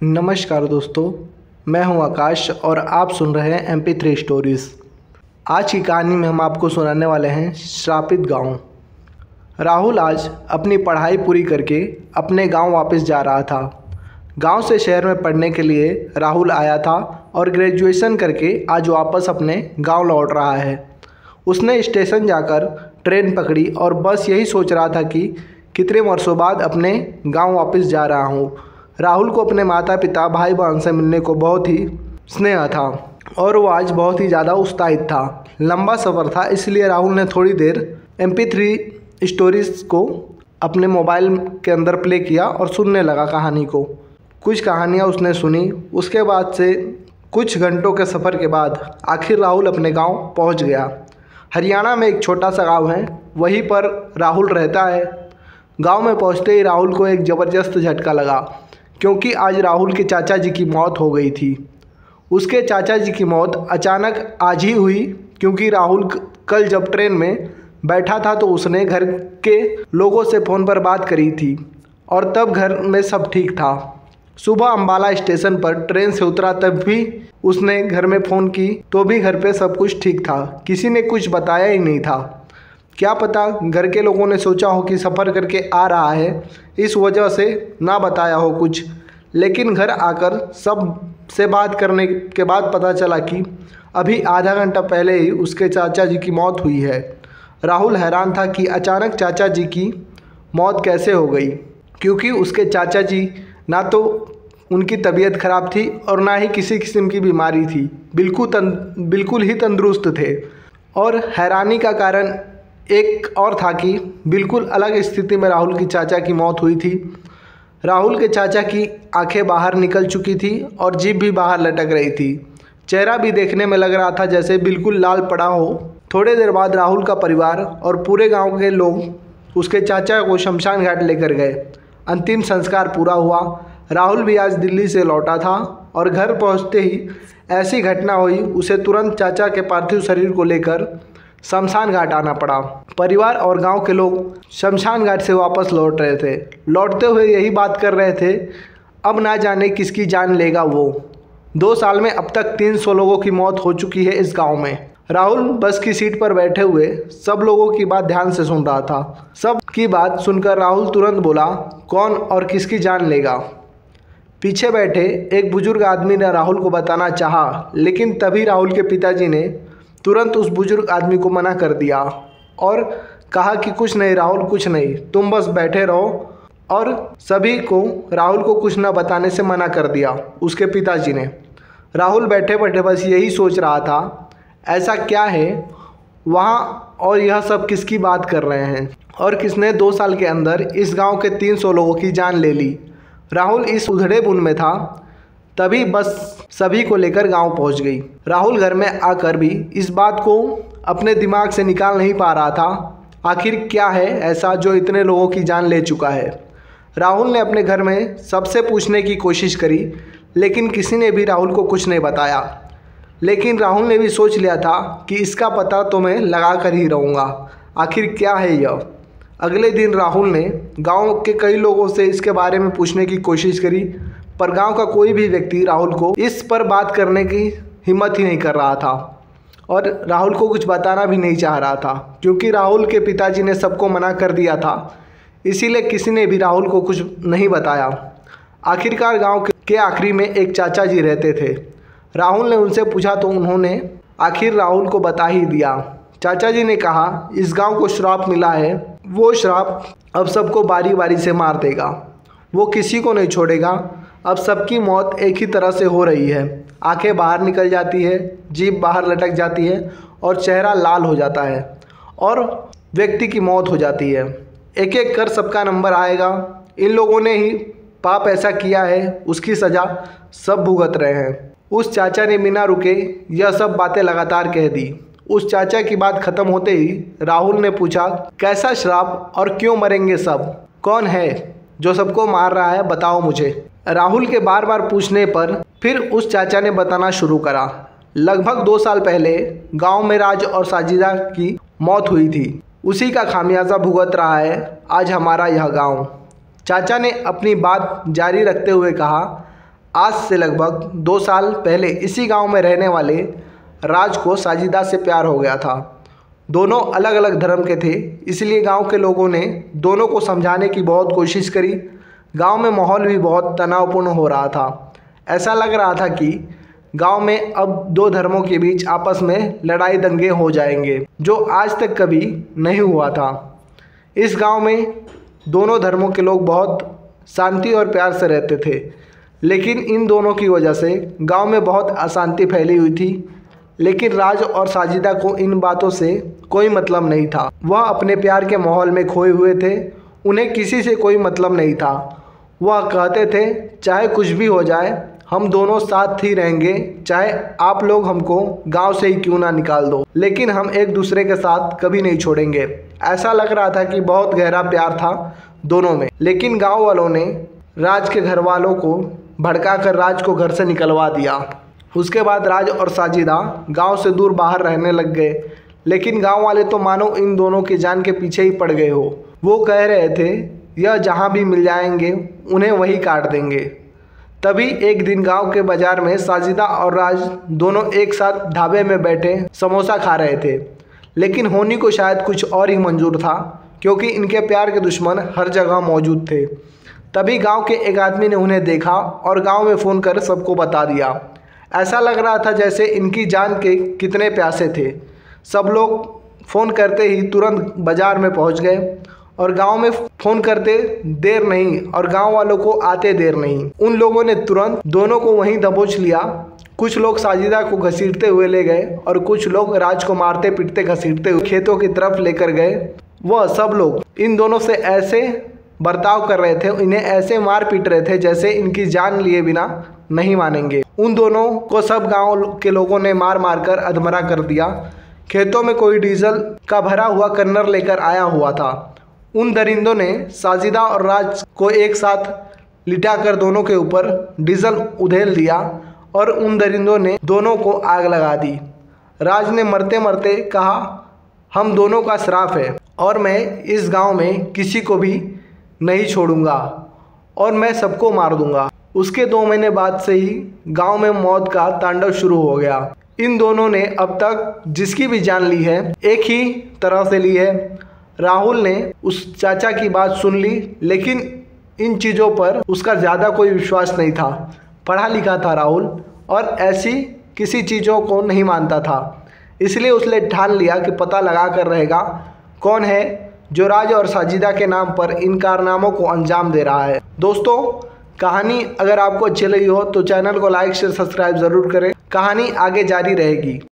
नमस्कार दोस्तों, मैं हूं आकाश और आप सुन रहे हैं MP3 स्टोरीज़। आज की कहानी में हम आपको सुनाने वाले हैं श्रापित गांव। राहुल आज अपनी पढ़ाई पूरी करके अपने गांव वापस जा रहा था। गांव से शहर में पढ़ने के लिए राहुल आया था और ग्रेजुएशन करके आज वापस अपने गांव लौट रहा है। उसने स्टेशन जाकर ट्रेन पकड़ी और बस यही सोच रहा था कि कितने वर्षों बाद अपने गांव वापस जा रहा हूं। राहुल को अपने माता पिता भाई बहन से मिलने को बहुत ही स्नेह था और वो आज बहुत ही ज़्यादा उत्साहित था। लंबा सफ़र था, इसलिए राहुल ने थोड़ी देर MP3 स्टोरीज़ को अपने मोबाइल के अंदर प्ले किया और सुनने लगा कहानी को। कुछ कहानियाँ उसने सुनी। उसके बाद से कुछ घंटों के सफ़र के बाद आखिर राहुल अपने गांव पहुंच गया। हरियाणा में एक छोटा सा गांव है, वहीं पर राहुल रहता है। गांव में पहुंचते ही राहुल को एक ज़बरदस्त झटका लगा, क्योंकि आज राहुल के चाचा जी की मौत हो गई थी। उसके चाचा जी की मौत अचानक आज ही हुई, क्योंकि राहुल कल जब ट्रेन में बैठा था तो उसने घर के लोगों से फ़ोन पर बात करी थी और तब घर में सब ठीक था। सुबह अंबाला स्टेशन पर ट्रेन से उतरा, तब भी उसने घर में फ़ोन की तो भी घर पे सब कुछ ठीक था। किसी ने कुछ बताया ही नहीं था। क्या पता घर के लोगों ने सोचा हो कि सफ़र करके आ रहा है, इस वजह से ना बताया हो कुछ। लेकिन घर आकर सब से बात करने के बाद पता चला कि अभी आधा घंटा पहले ही उसके चाचा जी की मौत हुई है। राहुल हैरान था कि अचानक चाचा जी की मौत कैसे हो गई, क्योंकि उसके चाचा जी ना तो उनकी तबीयत खराब थी और ना ही किसी किस्म की बीमारी थी। बिल्कुल ही तंदुरुस्त थे। और हैरानी का कारण एक और था कि बिल्कुल अलग स्थिति में राहुल की चाचा की मौत हुई थी। राहुल के चाचा की आंखें बाहर निकल चुकी थी और जीभ भी बाहर लटक रही थी। चेहरा भी देखने में लग रहा था जैसे बिल्कुल लाल पड़ा हो। थोड़ी देर बाद राहुल का परिवार और पूरे गांव के लोग उसके चाचा को शमशान घाट लेकर गए। अंतिम संस्कार पूरा हुआ। राहुल भी आज दिल्ली से लौटा था और घर पहुंचते ही ऐसी घटना हुई, उसे तुरंत चाचा के पार्थिव शरीर को लेकर शमशान घाट आना पड़ा। परिवार और गांव के लोग शमशान घाट से वापस लौट रहे थे। लौटते हुए यही बात कर रहे थे, अब ना जाने किसकी जान लेगा वो। 2 साल में अब तक 300 लोगों की मौत हो चुकी है इस गांव में। राहुल बस की सीट पर बैठे हुए सब लोगों की बात ध्यान से सुन रहा था। सब की बात सुनकर राहुल तुरंत बोला, कौन और किसकी जान लेगा? पीछे बैठे एक बुजुर्ग आदमी ने राहुल को बताना चाहा, लेकिन तभी राहुल के पिताजी ने तुरंत उस बुजुर्ग आदमी को मना कर दिया और कहा कि कुछ नहीं राहुल, कुछ नहीं, तुम बस बैठे रहो। और सभी को राहुल को कुछ न बताने से मना कर दिया उसके पिताजी ने। राहुल बैठे बैठे बस यही सोच रहा था, ऐसा क्या है वहाँ और यह सब किसकी बात कर रहे हैं और किसने 2 साल के अंदर इस गांव के 300 लोगों की जान ले ली। राहुल इस उधड़े बुन में था, तभी बस सभी को लेकर गांव पहुंच गई। राहुल घर में आकर भी इस बात को अपने दिमाग से निकाल नहीं पा रहा था, आखिर क्या है ऐसा जो इतने लोगों की जान ले चुका है। राहुल ने अपने घर में सबसे पूछने की कोशिश करी, लेकिन किसी ने भी राहुल को कुछ नहीं बताया। लेकिन राहुल ने भी सोच लिया था कि इसका पता तो मैं लगा कर ही रहूँगा, आखिर क्या है यह। अगले दिन राहुल ने गांव के कई लोगों से इसके बारे में पूछने की कोशिश करी, पर गांव का कोई भी व्यक्ति राहुल को इस पर बात करने की हिम्मत ही नहीं कर रहा था और राहुल को कुछ बताना भी नहीं चाह रहा था, क्योंकि राहुल के पिताजी ने सबको मना कर दिया था। इसीलिए किसी ने भी राहुल को कुछ नहीं बताया। आखिरकार गांव के आखिरी में एक चाचा जी रहते थे। राहुल ने उनसे पूछा तो उन्होंने आखिर राहुल को बता ही दिया। चाचा जी ने कहा, इस गांव को श्राप मिला है, वो श्राप अब सबको बारी बारी से मार देगा, वो किसी को नहीं छोड़ेगा। अब सबकी मौत एक ही तरह से हो रही है, आंखें बाहर निकल जाती है, जीभ बाहर लटक जाती है और चेहरा लाल हो जाता है और व्यक्ति की मौत हो जाती है। एक एक कर सबका नंबर आएगा। इन लोगों ने ही पाप ऐसा किया है, उसकी सज़ा सब भुगत रहे हैं। उस चाचा ने बिना रुके यह सब बातें लगातार कह दी। उस चाचा की बात खत्म होते ही राहुल ने पूछा, कैसा श्राप और क्यों मरेंगे सब? कौन है जो सबको मार रहा है, बताओ मुझे। राहुल के बार बार पूछने पर फिर उस चाचा ने बताना शुरू करा। लगभग 2 साल पहले गांव में राज और साजिदा की मौत हुई थी, उसी का खामियाजा भुगत रहा है आज हमारा यह गांव। चाचा ने अपनी बात जारी रखते हुए कहा, आज से लगभग 2 साल पहले इसी गांव में रहने वाले राज को साजिदा से प्यार हो गया था। दोनों अलग अलग धर्म के थे, इसलिए गांव के लोगों ने दोनों को समझाने की बहुत कोशिश करी। गांव में माहौल भी बहुत तनावपूर्ण हो रहा था। ऐसा लग रहा था कि गांव में अब 2 धर्मों के बीच आपस में लड़ाई दंगे हो जाएंगे, जो आज तक कभी नहीं हुआ था। इस गांव में दोनों धर्मों के लोग बहुत शांति और प्यार से रहते थे, लेकिन इन दोनों की वजह से गांव में बहुत अशांति फैली हुई थी। लेकिन राज और साजिदा को इन बातों से कोई मतलब नहीं था। वह अपने प्यार के माहौल में खोए हुए थे, उन्हें किसी से कोई मतलब नहीं था। वह कहते थे चाहे कुछ भी हो जाए हम दोनों साथ ही रहेंगे, चाहे आप लोग हमको गांव से ही क्यों ना निकाल दो, लेकिन हम एक दूसरे के साथ कभी नहीं छोड़ेंगे। ऐसा लग रहा था कि बहुत गहरा प्यार था दोनों में। लेकिन गांव वालों ने राज के घर वालों को भड़काकर राज को घर से निकलवा दिया। उसके बाद राज और साजिदा गांव से दूर बाहर रहने लग गए। लेकिन गांव वाले तो मानो इन दोनों की जान के पीछे ही पड़ गए हो। वो कह रहे थे यह जहां भी मिल जाएंगे उन्हें वही काट देंगे। तभी एक दिन गांव के बाजार में साजिदा और राज दोनों एक साथ ढाबे में बैठे समोसा खा रहे थे। लेकिन होनी को शायद कुछ और ही मंजूर था, क्योंकि इनके प्यार के दुश्मन हर जगह मौजूद थे। तभी गांव के एक आदमी ने उन्हें देखा और गांव में फ़ोन कर सबको बता दिया। ऐसा लग रहा था जैसे इनकी जान के कितने प्यासे थे। सब लोग फ़ोन करते ही तुरंत बाज़ार में पहुंच गए और गांव में फ़ोन करते देर नहीं और गांव वालों को आते देर नहीं। उन लोगों ने तुरंत दोनों को वहीं दबोच लिया। कुछ लोग साजिदा को घसीटते हुए ले गए और कुछ लोग राज को मारते पीटते घसीटते हुए खेतों की तरफ लेकर गए। वह सब लोग इन दोनों से ऐसे बर्ताव कर रहे थे, इन्हें ऐसे मार पीट रहे थे जैसे इनकी जान लिए बिना नहीं मानेंगे। उन दोनों को सब गांव के लोगों ने मार मार कर अधमरा कर दिया। खेतों में कोई डीजल का भरा हुआ कन्नर लेकर आया हुआ था। उन दरिंदों ने साजिदा और राज को एक साथ लिटाकर दोनों के ऊपर डीजल उधेल दिया और उन दरिंदों ने दोनों को आग लगा दी। राज ने मरते मरते कहा हम दोनों का श्राप है और मैं इस गांव में किसी को भी नहीं छोड़ूंगा और मैं सबको मार दूंगा। उसके 2 महीने बाद से ही गांव में मौत का तांडव शुरू हो गया। इन दोनों ने अब तक जिसकी भी जान ली है एक ही तरह से ली है। राहुल ने उस चाचा की बात सुन ली, लेकिन इन चीज़ों पर उसका ज़्यादा कोई विश्वास नहीं था। पढ़ा लिखा था राहुल और ऐसी किसी चीज़ों को नहीं मानता था। इसलिए उसने ठान लिया कि पता लगा कर रहेगा कौन है जो राज और साजिदा के नाम पर इन कारनामों को अंजाम दे रहा है। दोस्तों, कहानी अगर आपको अच्छी लगी हो तो चैनल को लाइक शेयर सब्सक्राइब ज़रूर करें। कहानी आगे जारी रहेगी।